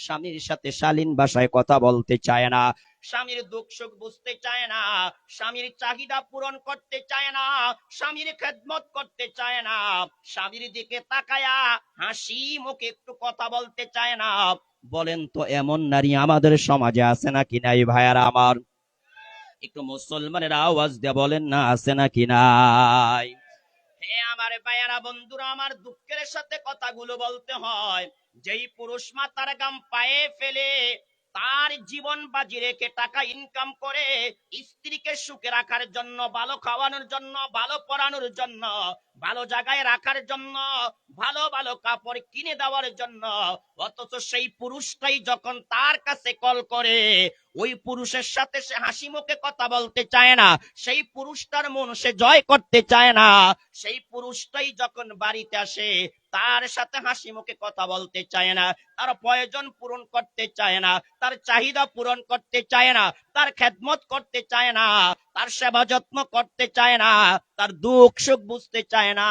স্বামীর সাথে শালীন ভাষায় কথা বলতে চায় না, স্বামীর দুঃখ সুখ বুঝতে চায় না, স্বামীর চাহিদা পূরণ করতে চায় না, স্বামীর খেদমত করতে চায় না, স্বামীর দিকে তাকায়া হাসি মুখে একটু কথা বলতে চায় না। বলেন তো এমন নারী আমাদের সমাজে আছে নাকি নাই ভাইয়ারা আমার? একটু মুসলমানের আওয়াজ দিয়ে বলেন না আছে নাকি নাই? হে আমার ভাইয়ারা বন্ধুরা আমার, দুঃখের সাথে কথাগুলো বলতে হয়। যেই পুরুষ মাতার গাম পায়ে ফেলে তার জীবন বাজি রেখে টাকা ইনকাম করে স্ত্রীকে সুখে রাখার জন্য, ভালো খাওয়ানোর জন্য, ভালো পড়ানোর জন্য, ভালো জায়গায় রাখার জন্য, ভালো ভালো কাপড় কিনে দেওয়ার জন্য, অথচ সেই পুরুষটাই যখন তার কাছে কল করে ওই পুরুষের সাথে সে হাসি মুখে কথা বলতে চায় না, সেই পুরুষটার মন সে জয় করতে চায় না, সেই পুরুষটাই যখন বাড়িতে আসে তার সাথে হাসি মুখে কথা বলতে চায় না, তার প্রয়োজন পূরণ করতে চায় না, তার চাহিদা পূরণ করতে চায় না, তার খেদমত করতে চায় না, তার সেবা যত্ন করতে চায় না, তার দুঃখ সুখ বুঝতে চায় না,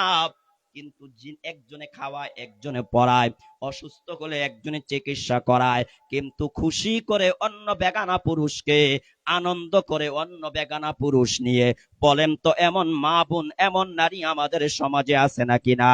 কিন্তু একজনে খাওয়ায়, একজনে পড়ায়, অসুস্থ হলে একজনে চিকিৎসা করায়, কিন্তু খুশি করে অন্য বেগানা পুরুষকে, আনন্দ করে অন্য বেগানা পুরুষ নিয়ে। বলেন তো এমন মা বোন, এমন নারী আমাদের সমাজে আছে নাকি না?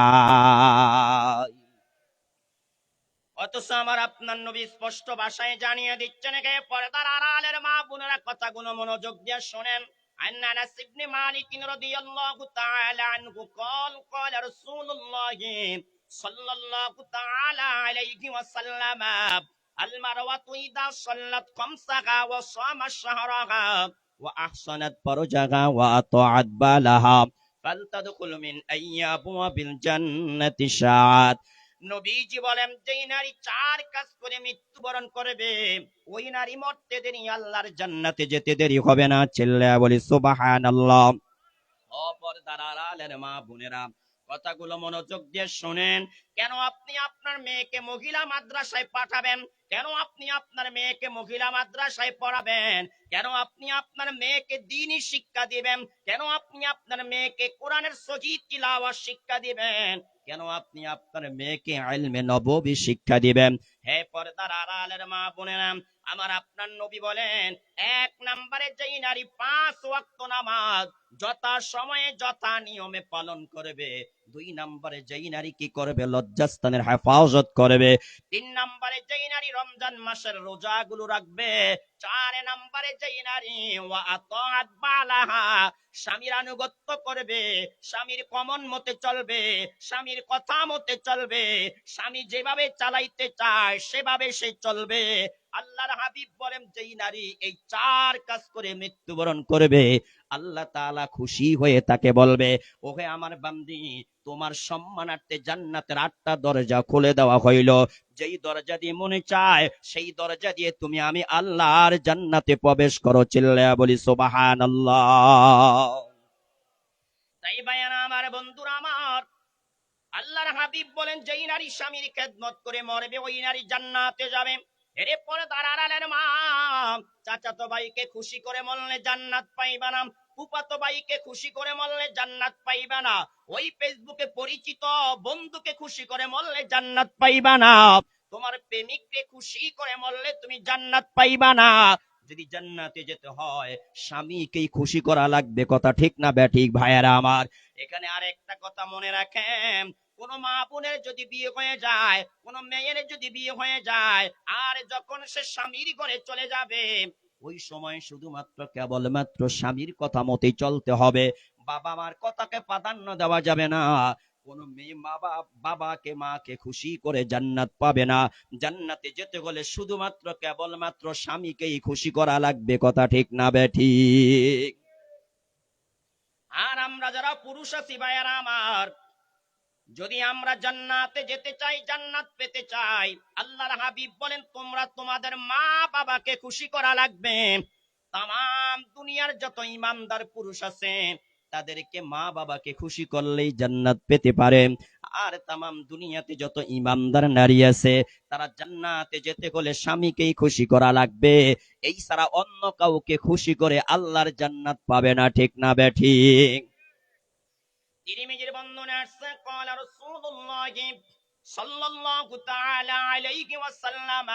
অথচ আমার আপনার নবী স্পষ্ট ভাষায় জানিয়ে দিচ্ছেন, গে পর্দার আড়ালের মা বোনেরা কথাগুলো মনোযোগ দিয়ে শোনেন। عن انس بن مالك رضي الله تعالى عنه قال قال رسول الله صلى الله تعالى عليه وسلم المرأة إذا صلت خمسها وصام شهرها وأحصنت فرجها وأطاعت بالها فلتدخل من أي أبواب الجنة شاءت। নবীজি বলেন, যেই নারী চার কাজ করে মৃত্যুবরণ করবে ওই নারী মরতে দেরি আল্লাহর জান্নাতে যেতে দেরি হবে না। চিল্লায়া বলি সুবহানাল্লাহ। পর্দার আড়ালের মা বোনেরা কথাগুলো মনোযোগ দিয়ে শোনেন। কেন আপনি আপনার মেয়েকে মহিলা মাদ্রাসায় পাঠাবেন? কেন আপনি আপনার মেয়েকে মহিলা মাদ্রাসায় পড়াবেন? কেন আপনি আপনার মেয়েকে দ্বীনি শিক্ষা দিবেন? কেন আপনি আপনার মেয়েকে কোরআনের সহিহ তিলাওয়াত শিক্ষা দিবেন? কেন আপনি আপনার মেয়েকে ইলমে নববী শিক্ষা দিবেন? হে পর্দার আড়ালের মা বোনেরা, আমার আপনার নবী বলেন, এক নম্বরে যেই নারী 5 ওয়াক্ত নামাজ যথা সময়ে যথা নিয়মে পালন করবে, 2 নম্বরে যেই নারী কি করবে, লজ্জাস্থানের হেফাজত করবে, 3 নম্বরে যেই নারী রমজান মাসের রোজাগুলো রাখবে, 4 নম্বরে যেই নারী ওয়া আতাআত বালাহা স্বামীর আনুগত্য করবে, স্বামীর কমন মতে চলবে, স্বামীর কথা মতে চলবে, স্বামী যেভাবে চালাইতে চায় সেভাবে সে চলবে। আল্লাহর হাবিব বলেন, যেই নারী এই 4 কাজ করে মৃত্যুবরণ করবে আল্লাহ তাআলা খুশি হয়ে তাকে বলবে, ওহে আমার বান্দি, তোমার সম্মানার্থে জান্নাতের 8টা দরজা খুলে দেওয়া হইল, যেই দরজা দিয়ে মনে চায় সেই দরজা দিয়ে তুমি আমি আল্লাহর জান্নাতে প্রবেশ করো। চিল্লায়া বলি সুবহানাল্লাহ। তাই ভাইয়ারা আমার, বন্ধুরা আমার, আল্লাহর হাবিব বলেন, যেই নারী স্বামীর খেদমত করে মরবে ওই নারী জান্নাতে যাবে। এরে পরে দাঁড়ালেন মা, চাচাতো ভাইকে খুশি করে মরলে জান্নাত পাইবা না, ফুফাতো ভাইকে খুশি করে মরলে জান্নাত পাইবা না, ওই ফেসবুকে পরিচিত বন্ধুকে খুশি করে মরলে জান্নাত পাইবা না, তোমার প্রেমিককে খুশি করে মরলে তুমি জান্নাত পাইবা না। যদি জান্নাতে যেতে হয় স্বামীকেই খুশি করা লাগবে। কথা ঠিক না ব্যাঠিক ভাইয়ারা আমার? এখানে আর একটা কথা মনে রাখেন, কোন মা বোনের যদি বিয়ে হয়ে যায়, কোন মেয়ের যদি বিয়ে হয়ে যায়, আর যখন সে স্বামীর ঘরে চলে যাবে ওই সময় শুধুমাত্র কেবলমাত্র স্বামীর কথা মতেই চলতে হবে, বাবা মার কথাকে প্রাধান্য দেওয়া যাবে না। কোন মেয়ে বাবাকে মাকে খুশি করে জান্নাত পাবে না। জান্নাতে যেতে হলে শুধুমাত্র কেবলমাত্র স্বামীকেই খুশি করা লাগবে। কথা ঠিক না বেঠিক? আর আমরা যারা পুরুষ আছি ভাইয়ারা আমার, যদি আমরা জান্নাতে যেতে চাই, জান্নাত পেতে চাই, আল্লাহর হাবিব বলেন, তোমরা তোমাদের মা বাবাকে খুশি করা লাগবে। তাম দুনিয়ার যত ইমানদার পুরুষ আছে তাদেরকে মা বাবাকে খুশি করলেই জান্নাত পেতে পারে। আর তামাম দুনিয়াতে যত ইমানদার নারী আছে তারা জান্নাতে যেতে হলে স্বামীকেই খুশি করা লাগবে। এই ছাড়া অন্য কাউকে খুশি করে আল্লাহর জান্নাত পাবে না। ঠিক না বেঠিক? তিরমিজির বর্ণনা আসছে, ক্বালা রাসূলুল্লাহ সাল্লাল্লাহু তাআলা আলাইহি ওয়াসাল্লাম,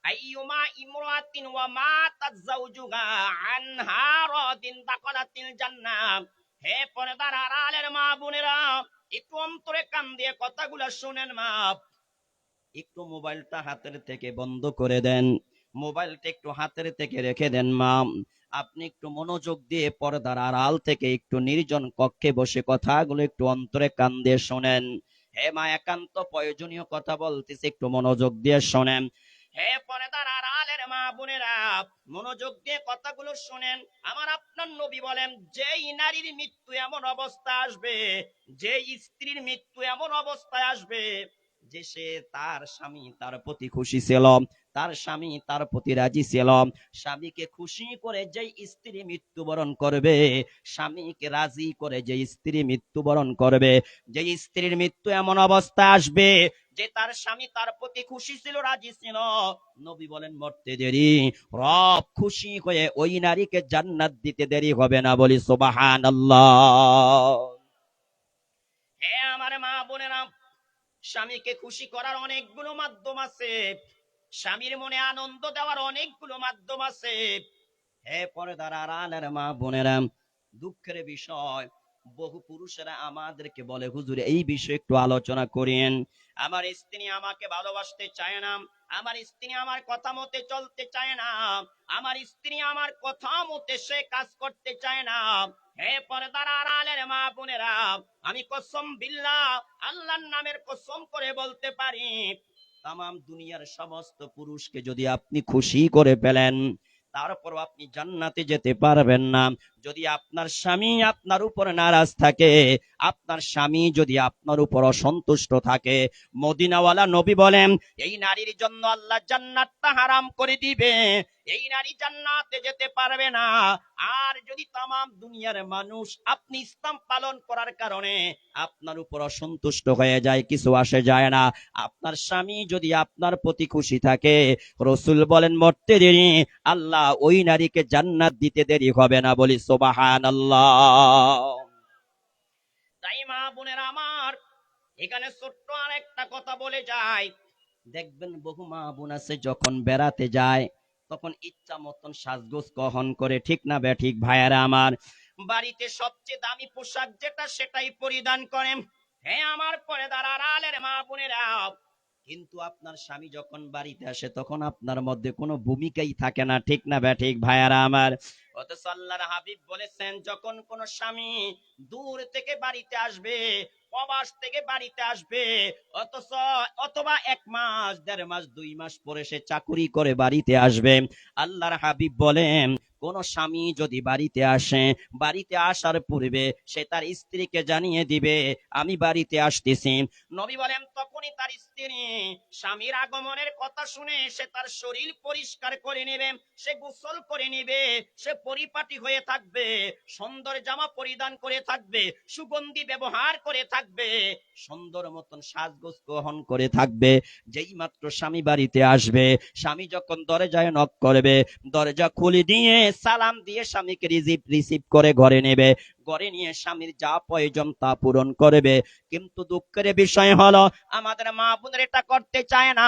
আইয়ুমা ইমরাতিন ওয়া মাতাত যাওজুহা আনহা রাদিন দাখালাতিল জান্নাহ। হে পর্দার আড়ালের মা বোনেরা, একটু অন্তরে কান দিয়ে কথাগুলো শুনেন মা। একটু মোবাইলটা হাতের থেকে বন্ধ করে দেন, মোবাইলটা একটু হাতের থেকে রেখে দেন মা। আপনি একটু মনোযোগ দিয়ে পর্দার আড়াল থেকে একটু নির্জন কক্ষে বসে কথাগুলো একটু অন্তরে কান দিয়ে শোনেন। হে মা, একান্ত প্রয়োজনীয় কথা বলতেছে, একটু মনোযোগ দিয়ে শোনেন। হে পর্দার আড়ালের মা বোনেরা, মনোযোগ দিয়ে কথাগুলো শোনেন। আমার আপনার নবী বলেন, যেই নারীর মৃত্যু এমন অবস্থা আসবে, যেই স্ত্রীর মৃত্যু এমন অবস্থায় আসবে যে সে তার স্বামী তার প্রতি খুশি ছিল, তার স্বামী তার প্রতি রাজি ছিল, স্বামীকে খুশি করে যেই স্ত্রী মৃত্যুবরণ করবে, স্বামীকে রাজি করে যে স্ত্রী মৃত্যুবরণ করবে, যে স্ত্রীর মৃত্যু এমন অবস্থা আসবে যে তার স্বামী তার প্রতি খুশি ছিল, রাজি ছিল, নবী বলেন মরতে দেরি, রব খুশি হয়ে ওই নারীকে জান্নাত দিতে দেরি হবে না। বলি সুবহানাল্লাহ। হে আমার মা বোনেরা, স্বামীকে খুশি করার অনেকগুলো মাধ্যম আছে, স্বামীর মনে আনন্দ দেওয়ার অনেকগুলো মাধ্যম আছে। হে পর্দার আড়ালের মা বোনেরা, দুঃখের বিষয়, বহু পুরুষেরা আমাদেরকে বলে, হুজুর এই বিষয়ে একটু আলোচনা করেন। আমার স্ত্রী আমাকে ভালোবাসতে চায় না, আমার স্ত্রী আমার কথা মতে চলতে চায় না, আমার স্ত্রী আমার কথা মতে সে কাজ করতে চায় না। হে পর্দার আড়ালের মা বোনেরা, আমি কসম বিল্লাহ, আল্লাহর নামের কসম করে বলতে পারি, তামাম দুনিয়ার সমস্ত পুরুষকে যদি আপনি খুশি করে ফেলেন, তারপর আপনি জান্নাতে যেতে পারবেন না। যদি আপনার স্বামী আপনার উপর নারাজ থাকে, আপনার স্বামী যদি আপনার উপর অসন্তুষ্ট থাকে, মদিনাওয়ালা নবী বলেন এই নারীর জন্য আল্লাহ জান্নাতটা হারাম করে দিবে, এই নারী জান্নাতে যেতে পারবে না। আর যদি তামাম দুনিয়ার মানুষ আপনি ইসলাম পালন করার কারণে আপনার উপর অসন্তুষ্ট হয়ে যায়, কিছু আসে যায় না। আপনার স্বামী যদি আপনার প্রতি খুশি থাকে, রসুল বলেন মরতে দেরি, আল্লাহ ওই নারীকে জান্নাত দিতে দেরি হবে না। বলি সুবহানাল্লাহ। তাই মা বোনেরা আমার, এখানে ছোট্ট আর একটা কথা বলে যায়, দেখবেন বহু মা বোন আছে যখন বেড়াতে যায় তখন ইচ্ছা মতন সাজগোজ গ্রহণ করে, ঠিক না বে ঠিক ভাইয়ারা আমার, বাড়িতে সবচেয়ে দামি পোশাক যেটা সেটাই পরিধান করেন। হ্যাঁ আমার পর্দার আড়ালের মা বোনেরা, কিন্তু আপনার স্বামী যখন বাড়িতে আসে তখন আপনার মধ্যে কোনো ভূমিকাই থাকে না, ঠিক না বে ঠিক ভাইয়ারা আমার। অথচ আল্লাহর হাবিব বলেছেন, যখন কোন স্বামী দূর থেকে বাড়িতে আসবে, প্রবাস থেকে বাড়িতে আসবে, অথচ অথবা 1 মাস 1.5 মাস 2 মাস পরে সে চাকুরি করে বাড়িতে আসবে, আল্লাহর হাবিব বলেন কোন স্বামী যদি বাড়িতে আসে, বাড়িতে আসার পূর্বে সে তার স্ত্রীকে জানিয়ে দিবে আমি বাড়িতে আসতেছি। নবী বলেন তখনই তার স্ত্রী স্বামীর আগমনের কথা শুনে সে তার শরীর পরিষ্কার করে নেবে, সে গোসল করে নেবে, সে পরিপাটি হয়ে থাকবে, সুন্দর জামা পরিধান করে থাকবে, সুগন্ধি ব্যবহার করে থাকবে, সুন্দর মতন সাজগোজ গ্রহণ করে থাকবে। যেই মাত্র স্বামী বাড়িতে আসবে, স্বামী যখন দরজায় নক করবে, দরজা খুলে দিয়ে সালাম দিয়ে স্বামীকে রিসিভ করে ঘরে নেবে, ঘরে নিয়ে স্বামীর যা প্রয়োজন তা পূরণ করবে। কিন্তু দুঃখের বিষয় হলো আমাদের মা বোনের এটা করতে চায় না,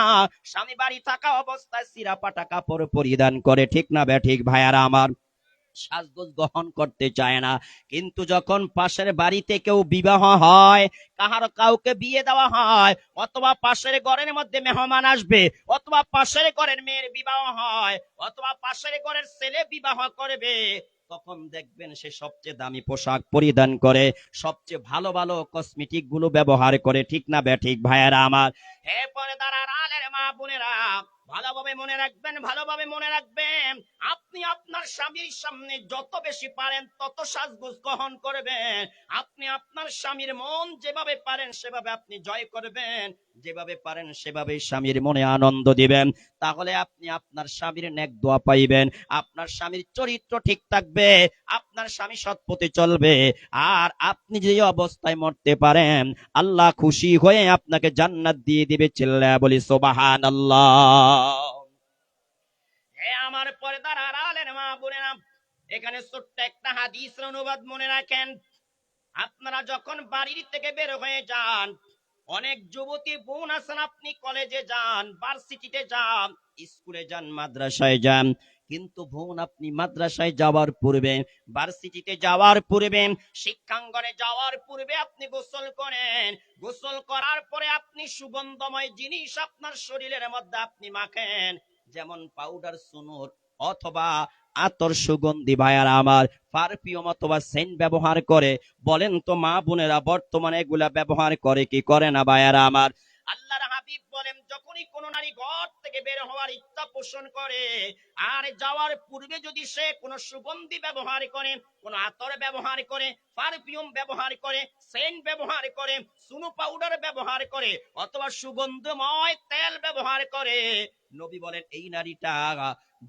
স্বামী বাড়ি থাকা অবস্থায় চিরাপাটা কাপড় পরিধান করে, ঠিক না বে ঠিক ভাইয়ারা আমার, সাজগোজ গ্রহণ করতে চায় না। কিন্তু যখন পাশের বাড়িতে কেউ বিবাহ হয়, কাউকে বিয়ে দেওয়া হয়, অথবা পাশের ঘরের মধ্যে মেহমান আসবে, অথবা পাশের ঘরের মেয়ের বিবাহ হয়, অথবা পাশের ঘরের ছেলে বিবাহ করবে, তখন দেখবেন সে সবচেয়ে দামি পোশাক পরিধান করে, সবচেয়ে ভালো ভালো কসমেটিক গুলো ব্যবহার করে, ঠিক না বে ঠিক ভাইয়ারা আমার। হে পর্দার আড়ালের মা বোনেরা, ভালোভাবে মনে রাখবেন, ভালোভাবে মনে রাখবেন, আপনি আপনার স্বামীর সামনে যত বেশি পারেন তত সাজগোজ গ্রহণ করবেন। আপনি আপনার স্বামীর মন যেভাবে পারেন সেভাবে আপনি জয় করবেন, যেভাবে পারেন সেভাবে স্বামীর মনে আনন্দ দিবেন। তাহলে আপনি আপনার স্বামীর নেক দোয়া পাইবেন, আপনার স্বামীর চরিত্র ঠিক থাকবে, আপনার স্বামী সৎ পথে চলবে, আর আপনি যে অবস্থায় মরতে পারেন আল্লাহ খুশি হয়ে আপনাকে জান্নাত দিয়ে দিবে। চিল্লায়া বলি সুবহানাল্লাহ। হে আমার পর্দার আড়ালের মা বোনেরা, এখানে ছোট্ট একটা হাদিসের অনুবাদ মনে রাখেন। আপনারা যখন বাড়ির থেকে বের হয়ে যান, অনেক যুবতী বোন আছেন, আপনি কলেজে যান, ভার্সিটিতে যান, স্কুলে যান, মাদ্রাসায় যান, কিন্তু বোন আপনি মাদ্রাসায় যাওয়ার পূর্বে, ভার্সিটিতে যাওয়ার পূর্বে, শিক্ষাঙ্গনে যাওয়ার পূর্বে আপনি গোসল করেন। গোসল করার পরে আপনি সুগন্ধময় জিনিস আপনার শরীরের মধ্যে আপনি মাখেন, যেমন পাউডার, সুনুর অথবা আতর, সুগন্ধি ভাইয়ারা আমার, পারফিউম অথবা সেন্ট ব্যবহার করে। বলেন তো মা বোনেরা বর্তমানে এগুলা ব্যবহার করে কি করে না ভাইয়ারা আমার? আল্লাহর হাবিব বলেন, যখনই কোন নারী ঘর থেকে বের হওয়ার ইচ্ছা পোষণ করে আর যাওয়ার পূর্বে যদি সে কোনো সুগন্ধি ব্যবহার করে, কোন আতর ব্যবহার করে, পারফিউম ব্যবহার করে, সেন্ট ব্যবহার করে, সুনু পাউডার ব্যবহার করে অথবা সুগন্ধময় তেল ব্যবহার করে, নবী বলেন এই নারীটা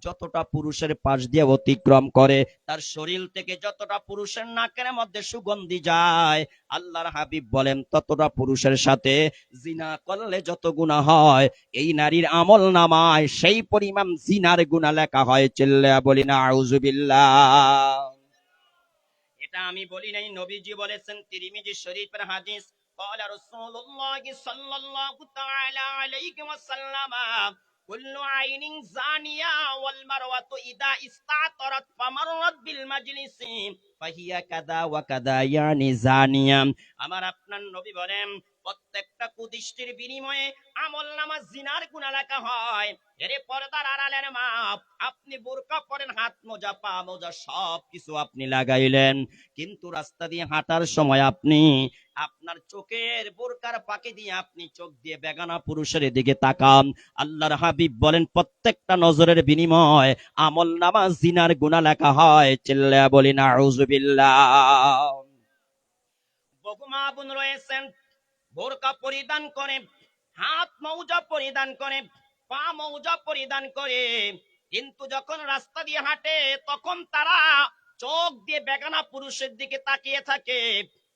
যতটা পুরুষের পাশ দিয়ে অতিক্রম করে, তার শরীর থেকে যতটা পুরুষের নাকের মধ্যে সুগন্ধি যায়, আল্লাহর হাবিব বলেন ততটা পুরুষের সাথে জিনা করলে যত গুনাহ হয়, এই নারীর আমল নামায় সেই পরিমাণ জিনার গুনাহ লেখা হয়। চিল্লা বলি না আউযুবিল্লাহ। এটা আমি বলি নাই, নবীজি বলেছেন, তিরমিজি শরীফের হাদিস। قال رسول الله صلى الله تعالى عليه وسلم كل عين زانية والمروة إذا استعطرت فمرت بالمجلس فهي كذا وكذا يعني زانية। আমার আপনার নবী বলেন, প্রত্যেকটা কুদৃষ্টির বিনিময়ে আমল নামা জিনার গুনাহ লেখা হয়। এরে পর্দার আড়ালের মা, আপনি বোরকা পরেন, হাত মোজা, পা মোজা সব কিছু আপনি লাগাইলেন, কিন্তু রাস্তা দিয়ে হাঁটার সময় আপনি আপনার চোখের বোরকার ফাঁকে দিয়ে আপনি চোখ দিয়ে বেগানা পুরুষের দিকে তাকান। আল্লাহর হাবিব বলেন প্রত্যেকটা নজরের বিনিময় আমল নামা জিনার গুনাহ লেখা হয়। চিল্লা বলি না আউযুবিল্লাহ। বহু মা বোন রয়েছেন বোরকা পরিধান করে, হাত মৌজা পরিধান করে, পা মৌজা পরিধান করে, কিন্তু যখন রাস্তা দিয়ে হাঁটে তখন তারা চোখ দিয়ে বেগানা পুরুষের দিকে তাকিয়ে থাকে,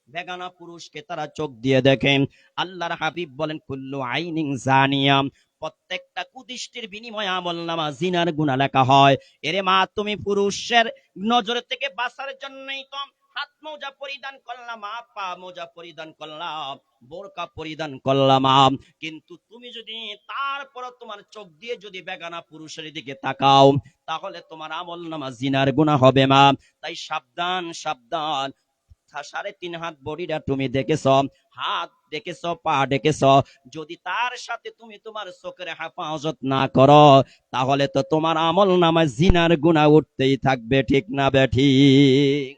বেগানা পুরুষকে তারা চোখ দিয়ে দেখেন। আল্লাহর হাবিব বলেন কুল্লু আইনিন জানিয়া, প্রত্যেকটা কুদৃষ্টির বিনিময়ে আমল নামা জিনার গুনাহ লেখা হয়। এরে মা, তুমি পুরুষের নজর থেকে বাঁচার জন্যই তো হাত মোজা পরিধান করলাম, পা মোজা পরিধান করলাম, বোরকা পরিধান করলাম, কিন্তু তুমি যদি তারপর তোমার চোখ দিয়ে যদি বেগানা পুরুষের দিকে তাকাও, তাহলে তোমার আমল নামা জিনার গুনাহ হবে মা। তাই সাবধান সাবধান। 3.5 হাত বডিটা তুমি দেখেছ, হাত দেখেছ, পা দেখেছ, যদি তার সাথে তুমি তোমার চোখের হেফাজত না করো, তাহলে তো তোমার আমল নামায় জিনার গুনাহ উঠতেই থাকবে। ঠিক না বেঠিক?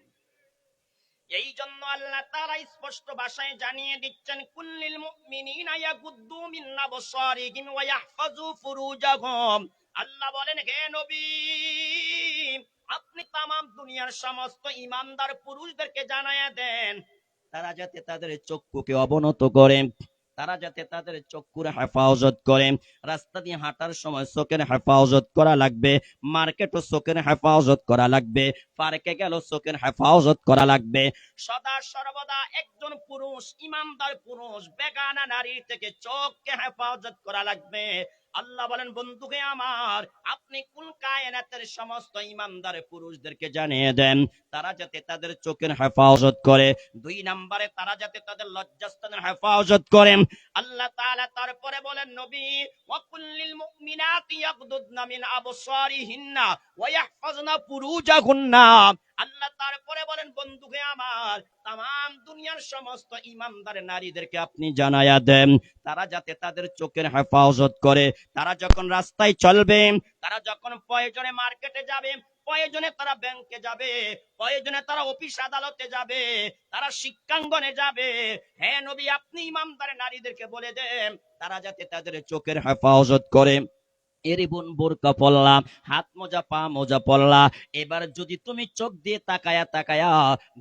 এই জন্য আল্লাহ তাআলা স্পষ্ট ভাষায় জানিয়ে দিচ্ছেন, কুল্লিল মুমিনিনা ইয়াগুদ্দু মিন আবসারিহিম ওয়া ইয়াহফাজু ফুরুজাহুম। আল্লাহ বলেন, হে নবী, আপনি তামাম দুনিয়ার সমস্ত ঈমানদার পুরুষদেরকে জানায়া দেন, তারা যাতে তাদের চক্ষুকে অবনত করে, তারা যাতে তাদের চক্ষুর হেফাজত করে। রাস্তা দিয়ে হাঁটার সময় চোখের হেফাজত করা লাগবে, মার্কেটও চোখের হেফাজত করা লাগবে, পার্কে গেল চোখের হেফাজত করা লাগবে। সদা সর্বদা একজন পুরুষ, ইমানদার পুরুষ, বেগানা নারীর থেকে চোখকে হেফাজত করা লাগবে। আল্লাহ বলেন, বন্ধুকে আমার, আপনি কুল কায়নাতের সমস্ত ইমানদার পুরুষদেরকে জানিয়ে দেন, তারা যাতে তাদের চোখের হেফাজত করে। 2 নম্বরে, তারা যাতে তাদের লজ্জাস্থানের হেফাজত করেন। আল্লাহ তাআলা তারপরে বলেন, নবী, ওয়া কুল্লিল মুমিনাতি ইয়াগদুদনা মিন আবসারিহিন্না ওয়া ইয়াহফাজনা ফুরুজাহুন্না। আল্লাহ তারপরে বলেন, বন্ধুকে আমার, তামাম দুনিয়ার সমস্ত ইমানদার নারীদেরকে আপনি জানায়া দেন, তারা যাতে তাদের চোখের হেফাজত করে। তারা যখন রাস্তায় চলবে, তারা যখন প্রয়োজনে মার্কেটে যাবে, প্রয়োজনে তারা ব্যাংকে যাবে, প্রয়োজনে তারা অফিস আদালতে যাবে, তারা শিক্ষাঙ্গনে যাবে, হে নবী, আপনি ইমানদার নারীদেরকে বলে দেন, তারা যাতে তাদের চোখের হেফাজত করে। এর বোন বোরকা পড়লা, হাত মোজা, পা মোজা পড়লা, এবার যদি তুমি চোখ দিয়ে তাকায়া তাকায়া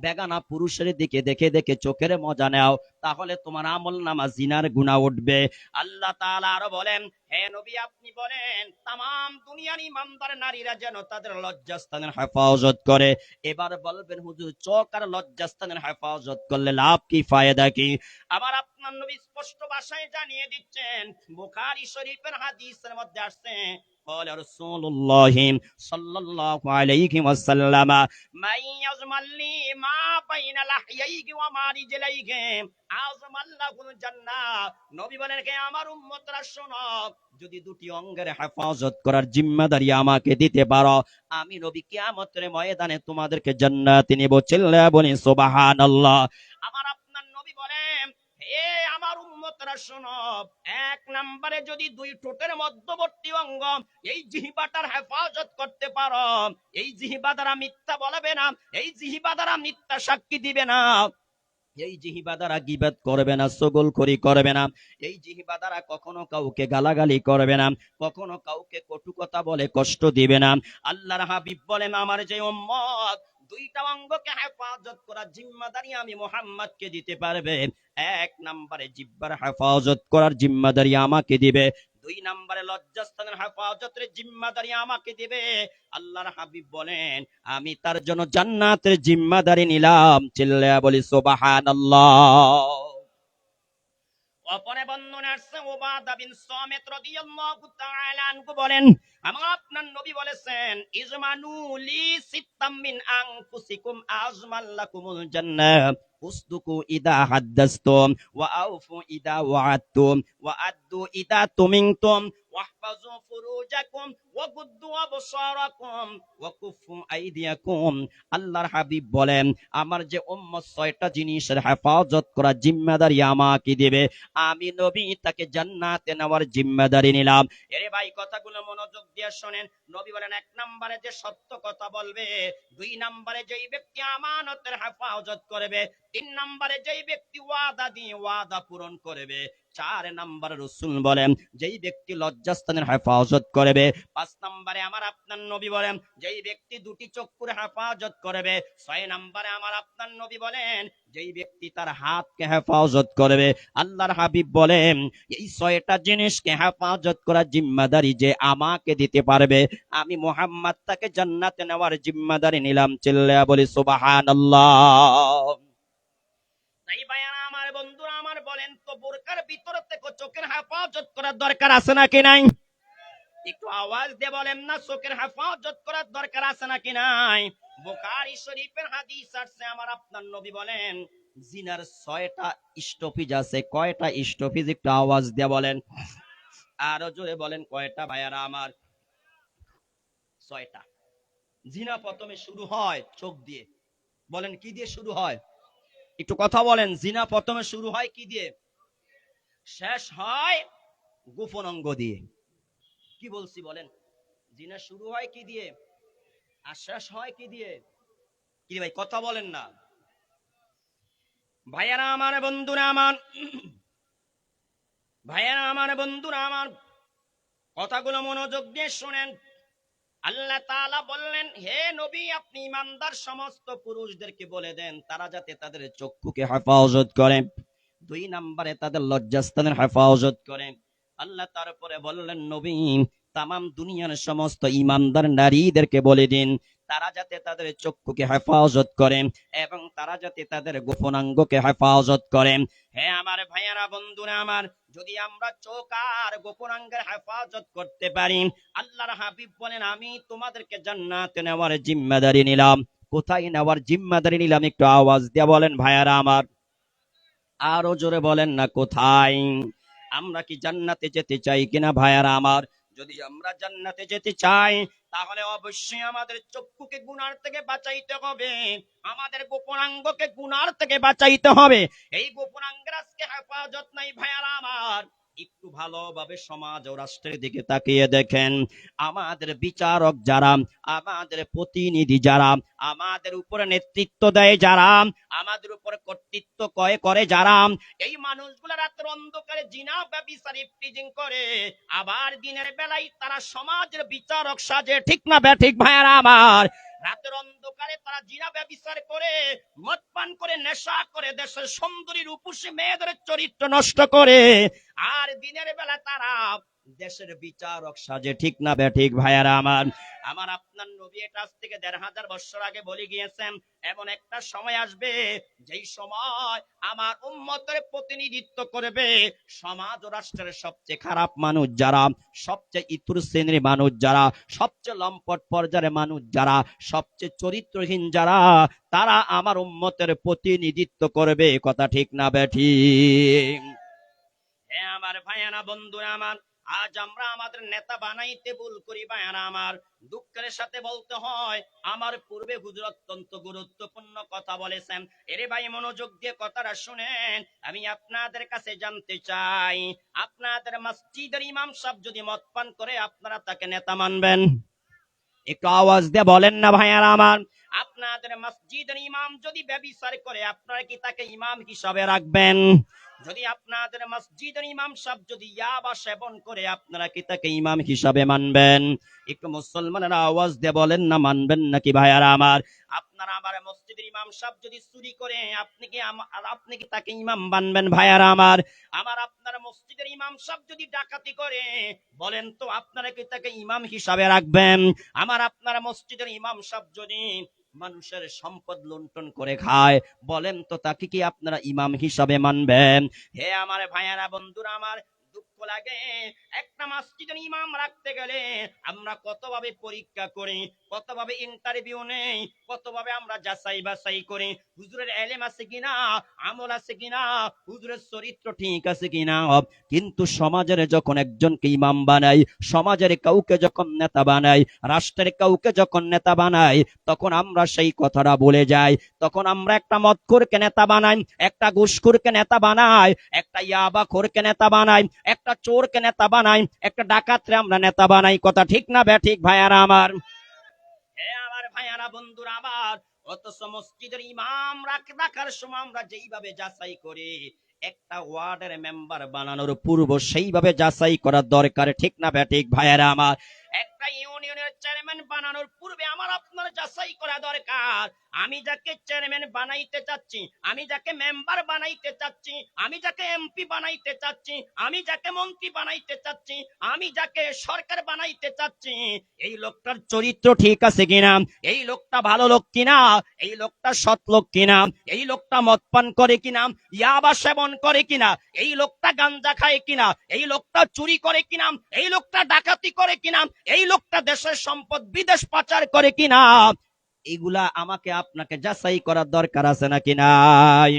বেগানা পুরুষের দিকে দেখে দেখে চোখের মজা নাও, তাহলে তোমার আমল নামা জিনার গুনাহ উঠবে। আল্লাহ তাআলা আরো বলেন, হে নবী, আপনি বলেন তামাম দুনিয়ার ইমানদার নারীরা যেন তাদের লজ্জাস্থানের হেফাজত করে। এবার বলবেন, হুজুর, চোখ আর লজ্জাস্থানের হেফাজত করলে লাভ কি, ফায়দা কি? আবার আপনার নবী স্পষ্ট ভাষায় জানিয়ে দিচ্ছেন, বুখারী শরীফের হাদিসের মধ্যে আসছে, قال رسول الله صلى الله عليه وسلم من يضمن لي ما بين لحييه وما رجليه أضمن له الجنة নবী বলেন কে আমার উম্মতরা শোনো যদি দুটি অঙ্গের হেফাজত করার জিম্মাদারি আমাকে দিতে পারো আমি নবী কিয়ামতের ময়দানে তোমাদেরকে জান্নাতে নেব চিল্লায়া বলি সুবহানাল্লাহ আমার আপনার নবী বলেন হে আমার উম্মতরা শোনো এক নম্বরে যদি দুই ঠোঁটের মধ্যবর্তী অঙ্গ এই জিহ্বাটার হেফাজত করতে পারো এই জিহ্বা দ্বারা মিথ্যা বলবে না এই জিহ্বা দ্বারা মিথ্যা সাক্ষী দিবে না এই জিহ্বা দ্বারা গীবত করবে না চগলখড়ি করবে না এই জিহ্বা দ্বারা কখনো কাউকে গালাগালি করবে না কখনো কাউকে কটু কথা বলে কষ্ট দিবে না আল্লাহর হাবিব বলেন আমার যে উম্মত দুইটা অঙ্গকে হেফাজত করার জিম্মাদারি আমি মুহাম্মদকে দিতে পারবে এক নম্বরে জিহ্বার হেফাজত করার জিম্মাদারি আমাকে দিবে দুই নম্বরে লজ্জাস্থানের হেফাজতের জিম্মাদারি আমাকে দিবে আল্লাহর হাবিব বলেন আমি তার জন্য জান্নাতের জিম্মাদারি নিলাম চিল্লায়া বলি সুবহানাল্লাহ অপরে বর্ণনা আছে উবাদা বিন সামিত রাদিয়াল্লাহু তাআলা আনহু বলেন আমার আপনার নবী বলেছেন ইজমানু লি সিত্তাম মিন আনফুসিকুম আজমাল্লাকুমুল জান্নাহ উসদুকু ইদা হাদ্দাসতুম ওয়া আউফু ইদা ওয়াআদতুম ওয়া আদ্দু ইদা তুমিনতুম ওয়াহফাজু ফুরুজাকুম ওয়া গুদ্দু আবসারাকুম ওয়া কুফু আইদিয়াকুম আল্লাহর হাবিব বলেন আমার যে উম্মত ছয়টা জিনিসের হেফাজত করার জিম্মাদারি আমাকে দিবে আমি নবী তাকে জান্নাতে নেওয়ার জিম্মাদারি নিলাম এরে ভাই কথাগুলো মনোযোগ দিয়ে শুনেন নবী বলেন এক নম্বরে যে সত্য কথা বলবে দুই নম্বরে যেই ব্যক্তি আমানতের হেফাজত করবে তিন নম্বরে যেই ব্যক্তি ওয়াদা দিয়ে ওয়াদা পূরণ করবে চার নম্বরে রাসূল বলেন যেই ব্যক্তি লজ্জাস্থানের হেফাজত করবে পাঁচ নম্বরে আমার আপনার নবী বলেন যেই ব্যক্তি দুটি চক্ষুর হেফাজত করবে ছয় নম্বরে আমার আপনার নবী বলেন যেই ব্যক্তি তার হাতকে হেফাজত করবে আল্লাহর হাবিব বলেন এই ছয়টা জিনিসকে হেফাজত করার জিম্মাদারি যে আমাকে দিতে পারবে আমি মুহাম্মদ তাকে জান্নাতে নেওয়ার জিম্মাদারি নিলাম চিল্লায়া বলি সুবহানাল্লাহ তাই ভাইরা আমার বন্ধুরা আমার বলেন তো বোরকার ভিতর থেকে চোখের হেফাজত করার দরকার আছে নাকি নাই একটু আওয়াজ দিয়ে বলেন না চোখের হেফাজত করার দরকার আছে নাকি নাই বুখারী শরীফের হাদিস আছে আমার আপনার নবী বলেন জিনার 6টা স্টপেজ আছে কয়টা স্টপেজ একটু আওয়াজ দিয়ে বলেন আরো জোরে বলেন কয়টা ভাইরা আমার 6টা জিনা প্রথমে শুরু হয় চোখ দিয়ে বলেন কি দিয়ে শুরু হয় একটু কথা বলেন জিনা প্রথমে শুরু হয় কি দিয়ে শেষ হয় গোপন অঙ্গ দিয়ে কি বলছি বলেন জিনা শুরু হয় কি দিয়ে আর শেষ হয় কি দিয়ে কি ভাই কথা বলেন না ভাইয়ারা আমার বন্ধুরা আমার ভাইয়ারা আমার বন্ধুরা আমার কথাগুলো মনোযোগ দিয়ে শুনেন আল্লাহ তাআলা বললেন হে নবী আপনি ইমানদার সমস্ত পুরুষদেরকে বলে দেন তারা যাতে তাদের চক্ষুকে হেফাজত করে দুই নম্বরে তাদের লজ্জাস্থানের হেফাজত করে আল্লাহ তারপরে বললেন নবী তামাম দুনিয়ার সমস্ত ইমানদার নারীদেরকে বলে দিন তারা যাতে তাদের চক্ষুকে হেফাজত করে এবং তারা যাতে তাদের গোপনাঙ্গকে হেফাজত করে হে আমার ভাইয়ারা বন্ধুরা আমার যদি আমরা চোখ আর গোপনাঙ্গের হেফাজত করতে পারি আল্লাহর হাবিব বলেন আমি তোমাদেরকে জান্নাতে নেওয়ার জিম্মাদারি নিলাম কোথায় নেওয়ার জিম্মাদারি নিলাম একটু আওয়াজ দিয়ে বলেন ভাইয়ারা আমার আরো জোরে বলেন না কোথায় আমরা কি জান্নাতে যেতে চাই কিনা ভাইয়ারা আমার যদি আমরা জান্নাতে যেতে চাই তাহলে অবশ্যই আমাদের চক্ষুকে গুনার থেকে বাঁচাইতে হবে আমাদের গোপনাঙ্গকে গুনার থেকে বাঁচাইতে হবে এই গোপনাঙ্গের আজকে হেফাজত নাই ভাইয়ারা আমার একটু ভালোভাবে সমাজ ও রাষ্ট্রের দিকে তাকিয়ে দেখেন আমাদের বিচারক যারা আমাদের প্রতিনিধি যারা আমাদের উপরে নেতৃত্ব দেয় যারা আমাদের উপরে কর্তৃত্ব করে যারা এই মানুষগুলো রাতের অন্ধকারে জিনা ব্যভিচার ইফটিজিং করে আবার দিনের বেলায় তারা সমাজের বিচারক সাজে ঠিক না ঠিক ভাইয়ারা আমার রাতের অন্ধকারে তারা জিনা ব্যভিচার করে মদ পান করে নেশা করে দেশের সুন্দরী রূপসী মেয়েদের চরিত্র নষ্ট করে আর দিনের বেলা তারা দেশের বিচারক সাজে, ঠিক না ঠিক ভাইয়ারা আমার। আমার আপনার নবী এটা আজ থেকে ১৫০০ বছর আগে বলে গিয়েছেন, এমন একটা সময় আসবে যেই সময় আমার উম্মতের প্রতিনিধিত্ব করবে সমাজ ও রাষ্ট্রের সবচেয়ে খারাপ মানুষ যারা, সবচেয়ে ইতুর শ্রেণীর মানুষ যারা, সবচেয়ে লম্পট পর্যায়ের মানুষ যারা, সবচেয়ে চরিত্রহীন যারা, তারা আমার উম্মতের প্রতিনিধিত্ব করবে। কথা ঠিক না বেঠিক? হ্যাঁ আমার ভাইয়ারা, বন্ধুরা আমার, আজ আমরা আমাদের নেতা বানাইতে ভুল করি ভাইয়ারা আমার। দুঃখের সাথে বলতে হয়, আমার পূর্বে হুজুর অত্যন্ত গুরুত্বপূর্ণ কথা বলেছেন। এরে ভাই মনোযোগ দিয়ে কথাটা শুনেন। আমি আপনাদের কাছে জানতে চাই, আপনাদের মসজিদের ইমাম সাহেব যদি মদ পান করে, আপনারা তাকে নেতা মানবেন? একটু আওয়াজ দিয়ে বলেন না ভাইয়ারা আমার। আপনাদের মসজিদের ইমাম যদি ব্যভিচার করে, আপনারা কি তাকে ইমাম হিসাবে রাখবেন? যদি আপনাদের মসজিদের ইমাম সাহেব যদি ইয়াবা সেবন করে, আপনারা কি তাকে ইমাম হিসাবে মানবেন? একটু মুসলমানেরা আওয়াজ দিয়ে বলেন না, মানবেন নাকি ভাইয়ারা আমার? আপনারা আমার মসজিদের ইমাম সাহেব যদি চুরি করে, আপনি কি তাকে ইমাম মানবেন ভাইয়ারা আমার? আমার আপনার মসজিদের ইমাম সাহেব যদি ডাকাতি করে, বলেন তো আপনারা কি তাকে ইমাম হিসাবে রাখবেন? আমার আপনার মসজিদের ইমাম সাহেব যদি মানুষের সম্পদ লুণ্ঠন করে খায়, বলেন তো তাকে কি আপনারা ইমাম হিসাবে মানবেন? হে আমার ভাইয়ারা, বন্ধুরা আমার, দুঃখ লাগে, একটা মসজিদের ইমাম রাখতে গেলে আমরা কতভাবে পরীক্ষা করি, কতভাবে ইন্টারভিউ নেই, কতভাবে আমরা যাচাই বাছাই করি, হুজুরের এলেম আছে কিনা, আমল আছে কিনা, হুজুরের চরিত্র ঠিক আছে কিনা। কিন্তু সমাজের যখন একজনকে ইমাম বানাই, সমাজের কাউকে যখন নেতা বানাই, রাষ্ট্রের কাউকে যখন নেতা বানাই, তখন আমরা সেই কথাটা বলে যাই। তখন আমরা একটা মদখোরকে নেতা বানাই, একটা ঘুষখোরকে নেতা বানাই, একটা ইয়াবাখোরকে নেতা বানাই, একটা চোরকে নেতা বানাই, একটা ডাকাতরে আমরা নেতা বানাই। কথা ঠিক না ঠিক ভাইয়ারা আমার? হে আমার ভাইয়ারা, বন্ধুরা আমার, অথচ মসজিদের ইমাম রাখার সময় আমরা যেইভাবে যাচাই করি, একটা ওয়ার্ডের মেম্বার বানানোর পূর্ব সেইভাবে যাচাই করার দরকার, ঠিক না ঠিক ভাইয়ারা আমার? একটা ইউনিয়নের চেয়ারম্যান বানানোর পূর্বে আমার আপনার যাচাই করা দরকার। আমি যাকে চেয়ারম্যান বানাইতে চাচ্ছি, আমি যাকে মেম্বার বানাইতে চাচ্ছি, আমি যাকে এমপি বানাইতে চাচ্ছি, আমি যাকে মন্ত্রী বানাইতে চাচ্ছি, আমি যাকে সরকার বানাইতে চাচ্ছি, এই লোকটার চরিত্র ঠিক আছে কিনা, এই লোকটা ভালো লোক কিনা, এই লোকটা সৎ লোক কিনা, এই লোকটা মদ পান করে কিনা, ইয়াবা সেবন করে কিনা, এই লোকটা গাঞ্জা খায় কিনা, এই লোকটা চুরি করে কিনা, এই লোকটা ডাকাতি করে কিনা, এই লোকটা দেশের সম্পদ বিদেশ পাচার করে কিনা, এগুলা আমাকে আপনাকে যাচাই করার দরকার আছে নাকি নাই?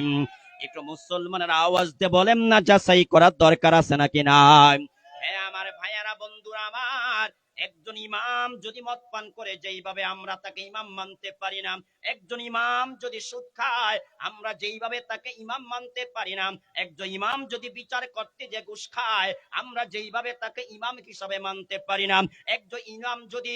একটু মুসলমানের আওয়াজ দিয়ে বলেন না, যাচাই করার দরকার আছে নাকি নাই? হ্যাঁ আমার ভাইয়ারা, বন্ধুরা আমার, একজন ইমাম যদি মদ পান করে, যেইভাবে আমরা তাকে ইমাম মানতে পারি না, একজন ইমাম যদি সুদ খায়, আমরা যেইভাবে তাকে ইমাম মানতে পারি না, একজন ইমাম যদি বিচার করতে যে ঘুষ খায়, আমরা যেইভাবে তাকে ইমাম হিসাবে মানতে পারি না, একজন ইমাম যদি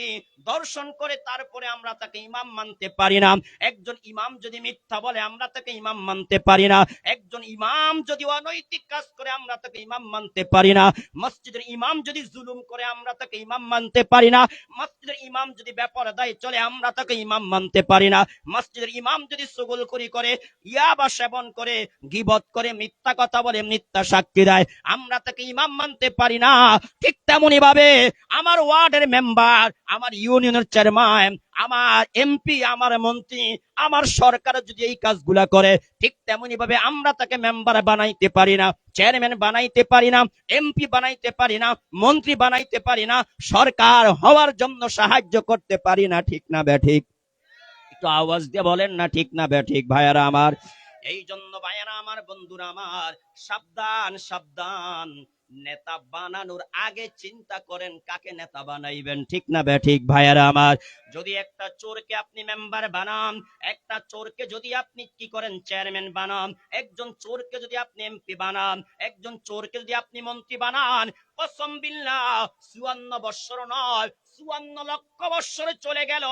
দর্শন করে তারপরে আমরা তাকে ইমাম মানতে পারি না, একজন ইমাম যদি মিথ্যা বলে আমরা তাকে ইমাম মানতে পারি না, একজন ইমাম যদি অনৈতিক কাজ করে আমরা তাকে ইমাম মানতে পারি না, মসজিদের ইমাম যদি জুলুম করে আমরা তাকে ইমাম মানতে পারি না, মসজিদের ইমাম যদি বেপরদায় চলে আমরা তাকে ইমাম মানতে পারি না, মসজিদের ইমাম যদি চুগলখড়ি করে, ইয়াবা সেবন করে, গীবত করে, মিথ্যা কথা বলে, মিথ্যা সাক্ষী দেয়, আমরা তাকে ইমাম মানতে পারি না। ঠিক তেমনি ভাবে আমার ওয়ার্ডের মেম্বার, আমার ইউনিয়নের চেয়ারম্যান, আমার এমপি, আমার মন্ত্রী, আমার সরকার যদি এই কাজগুলা করে, ঠিক তেমনি ভাবে আমরা তাকে মেম্বার বানাইতে পারি না, চেয়ারম্যান বানাইতে পারি না, এমপি বানাইতে পারি না, মন্ত্রী বানাইতে পারি না, সরকার হওয়ার জন্য সাহায্য করতে পারি না, ঠিক না ঠিক? একটু আওয়াজ দিয়ে বলেন না, ঠিক না ঠিক ভাইয়ারা আমার? এই জন্য ভাইয়ারা আমার, বন্ধুরা আমার, সাবধান সাবধান, নেতা বানানোর আগে চিন্তা করেন কাকে নেতা বানাইবেন, ঠিক না ঠিক ভাইয়ারা আমার? যদি একটা চোরকে আপনি মেম্বার বানান, একটা চোরকে যদি আপনি কি করেন চেয়ারম্যান বানান, একজন চোরকে যদি আপনি এমপি বানান, একজন চোরকে যদি আপনি মন্ত্রী বানান, কসম বিল্লাহ 54 বছর নয়, 54 লক্ষ বছরে চলে গেল,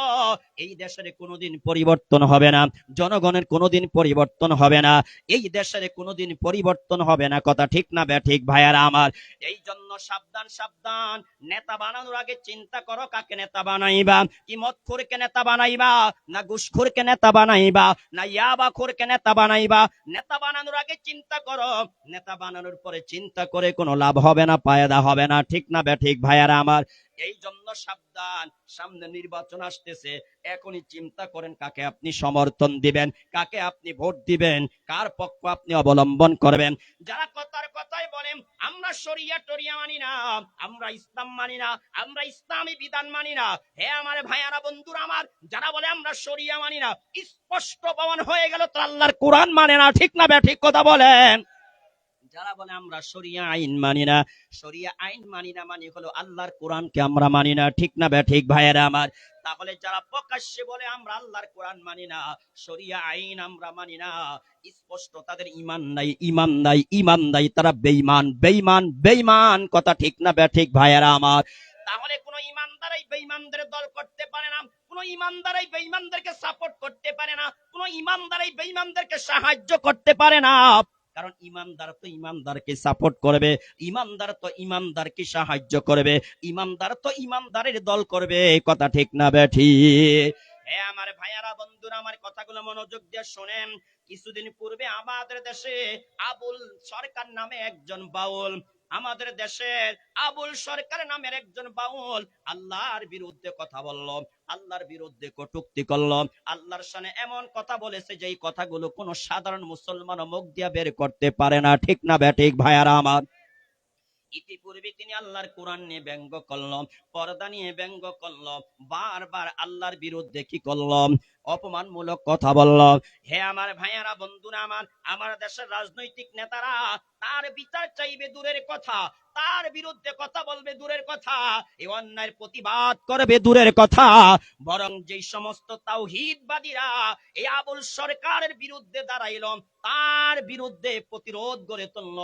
এই দেশের কোনোদিন পরিবর্তন হবে না, জনগণের কোনোদিন পরিবর্তন হবে না, এই দেশের কোনোদিন পরিবর্তন হবে না। কথা ঠিক না ঠিক ভাইয়ারা আমার? এই জন্য সাবধান সাবধান, নেতা বানানোর আগে চিন্তা করো কাকে নেতা বানাইবা। কি মদখোরকে নেতা বানাইবা, না ঘুষখোরকে নেতা বানাইবা, না ইয়াবাখোরকে নেতা বানাইবা? নেতা বানানোর আগে চিন্তা করো, নেতা বানানোর পরে চিন্তা করে কোনো লাভ হবে না, পায়ে ফায়দা হবে না, ঠিক না ঠিক ভাইয়ারা আমার। এই জন্য সাবধান, সামনে নির্বাচন আসতেছে, এখনই চিন্তা করেন কাকে আপনি সমর্থন দিবেন, কাকে আপনি ভোট দিবেন, কার পক্ষ আপনি অবলম্বন করবেন। যারা কথার কথাই বলেন আমরা শরিয়া টরিয়া মানি না, আমরা ইসলাম মানি না, আমরা ইসলামী বিধান মানি না, হে আমার ভাইয়ারা বন্ধুরা আমার, যারা বলে আমরা শরিয়া মানি না, স্পষ্ট প্রমাণ হয়ে গেল তো আল্লাহর কোরআন মানে না, ঠিক না ঠিক কথা বলেন। যারা বলে আমরা শরিয়া আইন মানি না, শরিয়া আইন মানি না মানে হলো আল্লাহর কোরআনকে আমরা মানি না, ঠিক না ঠিক ভাইয়েরা আমার। তাহলে যারা প্রকাশ্যে বলে আমরা আল্লাহর কোরআন মানি না, শরিয়া আইন আমরা মানি না, স্পষ্ট তাদের ঈমান নাই, ঈমান নাই, ঈমান নাই, তারা বেঈমান, বেঈমান, বেঈমান, কথা ঠিক না ঠিক ভাইয়েরা আমার। তাহলে কোন ঈমানদার এই বেঈমানদের দল করতে পারে না, কোন ঈমানদার এই বেঈমানদেরকে সাপোর্ট করতে পারে না, কোন ঈমানদার এই বেঈমানদেরকে সাহায্য করতে পারে না। কারণ ইমানদার তো ইমানদারকে সাপোর্ট করবে, ইমানদার তো ইমানদারকে সাহায্য করবে, ইমানদার তো ইমানদারের দল করবে, কথা ঠিক না ঠিক? হে আমার ভাইয়ারা বন্ধুরা আমার, কথাগুলো মনোযোগ দিয়ে শোনেন। কিছুদিন পূর্বে আমাদের দেশে আবুল সরকার নামে একজন বাউল, আমাদের দেশের আবুল সরকার নামের একজন বাউল আল্লাহর বিরুদ্ধে কথা বলল, আল্লাহর বিরুদ্ধে কটূক্তি করল, আল্লাহর শানে এমন কথা বলেছে যে এই কথাগুলো কোন সাধারণ মুসলমান মুখ দিয়ে বের করতে পারে না, ঠিক না ঠিক ভাইয়ারা আমার। ইতিপূর্বে তিনি আল্লাহর কোরআন নিয়ে ব্যঙ্গ করল, পর্দা নিয়ে ব্যঙ্গ করল, বারবার আল্লাহর বিরুদ্ধে কি করল, অপমানমূলক কথা বলল। হে আমার ভাইয়ারা বন্ধুরা আমার, আমার দেশের রাজনৈতিক নেতারা তার বিচার চাইবে দূরের কথা, তার বিরুদ্ধে কথা বলবে দূরের কথা, এই অন্যায়ের প্রতিবাদ করবে দূরের কথা, বরং যেই সমস্ত তাওহীদবাদীরা এই আবুল সরকারের বিরুদ্ধে দাঁড়াইল, তার বিরুদ্ধে প্রতিরোধ গড়ে তুলল,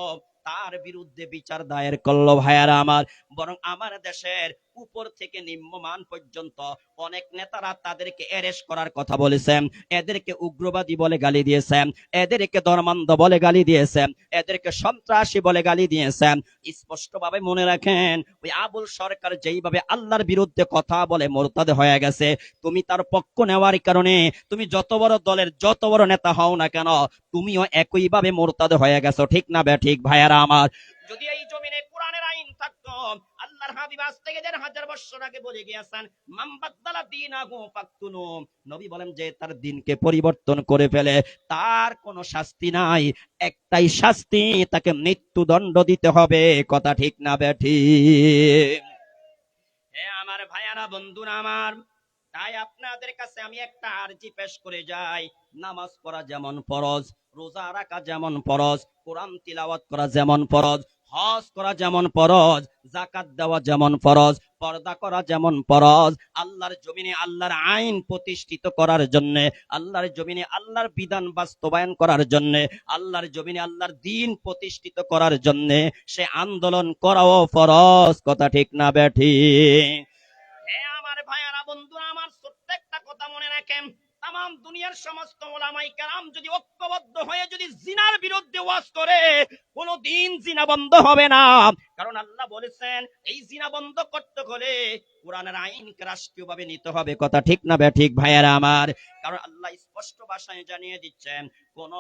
তার বিরুদ্ধে বিচার দায়ের করলো ভাইয়ারা আমার, বরং আমার দেশের উপর থেকে নিম্নমান পর্যন্ত অনেক নেতারা তাদেরকে অ্যারেস্ট করার কথা বলেছেন, এদেরকে উগ্রবাদী বলে গালি দিয়েছেন, এদেরকে ধর্মান্ধ বলে গালি দিয়েছেন, এদেরকে সন্ত্রাসী বলে গালি দিয়েছেন। স্পষ্টভাবে মনে রাখেন, ওই আবুল সরকার যেইভাবে আল্লাহর বিরুদ্ধে কথা বলে মুরতাদ হয়ে গেছে, তুমি তার পক্ষ নেওয়ার কারণে তুমি যত বড় দলের যত বড় নেতা হও না কেন, তুমিও একইভাবে মুরতাদ হয়ে গেছো, ঠিক না ঠিক ভাইয়ারা আমার। যদি এই জমিনে কোরআনের আইন থাকতো, আল্লাহর হাবিব আজ থেকে ১,৫০০ বছর আগে বলে গিয়েছেন, মান বাদদালা দীনাহু ফাকতুলু, নবী বলেন যে তার দ্বীনকে পরিবর্তন করে ফেলে তার কোনো শাস্তি নাই, একটাই শাস্তি, তাকে মৃত্যুদণ্ড দিতে হবে, কথা ঠিক না ঠিক? হে আমার ভাইয়ারা বন্ধুরা আমার, তাই আপনাদের কাছে আমি একটা আরজি পেশ করে যাই। নামাজ পড়া যেমন ফরজ, রোজা রাখা যেমন ফরজ, কোরআন তিলাওয়াত করা যেমন ফরজ, হজ করা যেমন ফরজ, যাকাত দেওয়া যেমন ফরজ, পর্দা করা যেমন ফরজ, আল্লাহর জমিনে আল্লাহর আইন প্রতিষ্ঠিত করার জন্য, আল্লাহর জমিনে আল্লাহর বিধান বাস্তবায়ন করার জন্য, আল্লাহর জমিনে আল্লাহর দ্বীন প্রতিষ্ঠিত করার জন্য সে আন্দোলন করাও ফরজ, কথা ঠিক না ঠিক? হে আমার ভাইয়ারা বন্ধুরা আমার, প্রত্যেকটা কথা মনে রাখেন, তাম দুনিয়ার সমস্ত ওলামায়ে কেরাম যদি ঐক্যবদ্ধ হয়ে যদি জিনার বিরুদ্ধে ওয়াজ করে, কোনদিন জিনা বন্ধ হবে না। কারণ আল্লাহ বলেছেন এই জিনা বন্ধ করতে হলে কোরআনের আইনকে রাষ্ট্রীয়ভাবে নিতে হবে, কথা ঠিক না ঠিক ভাইয়ারা আমার। কারণ আল্লাহ স্পষ্ট ভাষায় জানিয়ে দিচ্ছেন, কোন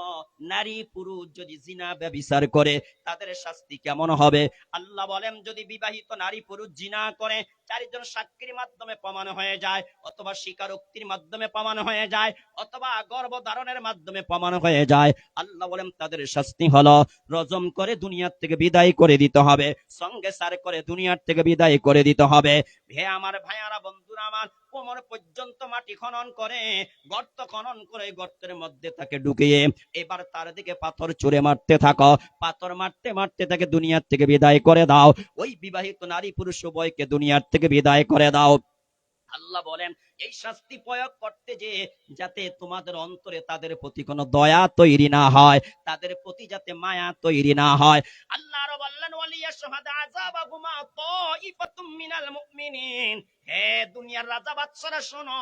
নারী পুরুষ যদি জিনা ব্যভিচার করে তাদের শাস্তি কেমন হবে। আল্লাহ বলেন যদি বিবাহিত নারী পুরুষ জিনা করে ৪ জন সাক্ষীর মাধ্যমে প্রমাণ হয়ে যায়, অথবা স্বীকারোক্তির মাধ্যমে প্রমাণ হয়ে যায়, অথবা গর্ভধারণের মাধ্যমে প্রমাণ হয়ে যায়, আল্লাহ বলেন তাদের শাস্তি হলো রজম করে দুনিয়ার থেকে বিদায় করে দিতে হবে, সঙ্গে সার করে দুনিয়ার থেকে বিদায় করে দিতে হবে। হে আমার ভাইয়ারা বন্ধুরা আমার, কোমর পর্যন্ত মাটি খনন করে, গর্ত খনন করে, গর্তের মধ্যে তাকে ঢুকিয়ে এবার তার দিকে পাথর ছুঁড়ে মারতে থাকো, পাথর মারতে মারতে তাকে দুনিয়ার থেকে বিদায় করে দাও, ওই বিবাহিত নারী পুরুষ উভয়কে দুনিয়ার থেকে বিদায় করে দাও। আল্লাহ বলেন এই শাস্তি প্রয়োগ করতে যে যাতে তোমাদের অন্তরে তাদের প্রতি কোনো দয়া তৈরি না হয়, তাদের প্রতি যাতে মায়া তৈরি না হয়। আল্লাহ আরো বললেন ওয়ালিয়াশহাদা আযাবাহুমা তাইফাতুম মিনাল মুমিনিন, হে দুনিয়ার রাজা বাদশারা শোনো,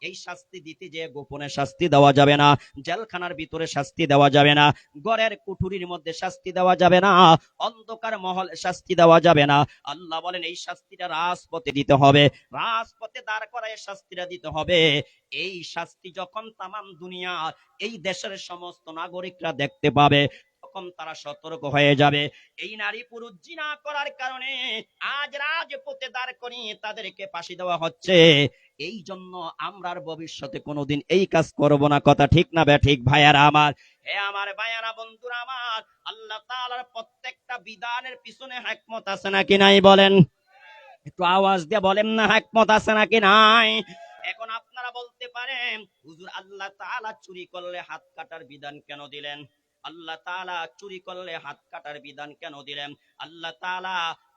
এই শাস্তি দিতে যে গোপনে শাস্তি দেওয়া যাবে না, জেলখানার ভিতরে শাস্তি দেওয়া যাবে না, ঘরের কুঠুরির মধ্যে শাস্তি দেওয়া যাবে না, অন্ধকার মহলে শাস্তি দেওয়া যাবে না। আল্লাহ বলেন এই শাস্তিটা রাজপথে দিতে হবে, রাজপথে দাঁড় করায় শাস্তিটা দিতে হবে। এই শাস্তি যখন তামাম দুনিয়ার এই দেশের সমস্ত নাগরিকরা দেখতে পাবে, রকম তারা সতর্ক হয়ে যাবে। এই নারী পুরুষ জিনা করার কারণে আজ রাজপথে দাঁড় করিয়ে তাদেরকে ফাঁসি দেওয়া হচ্ছে। এই জন্য আমরা আর ভবিষ্যতে কোনোদিন এই কাজ করব না। কথা ঠিক না ঠিক ভাইয়ারা আমার? হে আমার ভাইয়ারা, বন্ধুরা আমার, আল্লাহ তাআলার প্রত্যেকটা বিধানের পিছনে হিকমত আছে নাকি নাই বলেন? একটু আওয়াজ দিয়ে বলেন না, হিকমত আছে নাকি নাই? এখন আপনারা বলতে পারেন, হুজুর আল্লাহ তাআলা চুরি করলে হাত কাটার বিধান কেন দিলেন? আল্লাহ তাআলা চুরি করলে হাত কাটার বিধান কেন দিলেন? আল্লাহ তাআলা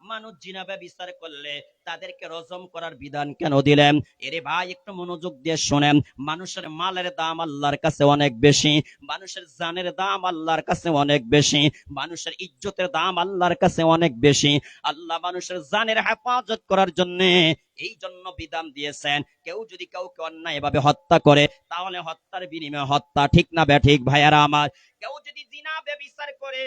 মানুষ জিনা ব্যভিচার করলে তাদেরকে রজম করার বিধান কেন দিলেন? এরে ভাই, একটু মনোযোগ দিয়ে শোনেন। মানুষের মালের দাম আল্লাহর কাছে অনেক বেশি, মানুষের জানের দাম আল্লাহর কাছে অনেক বেশি, মানুষের ইজ্জতের দাম আল্লাহর কাছে অনেক বেশি। আল্লাহ মানুষের জানের হেফাজত করার জন্য এই জন্য বিধান দিয়েছেন, কেউ যদি কাউকে অন্যায় ভাবে হত্যা করে তাহলে হত্যার বিনিময়ে হত্যা। ঠিক না ঠিক ভাইয়ারা আমার? কেউ যদি জিনা ব্যভিচার করে,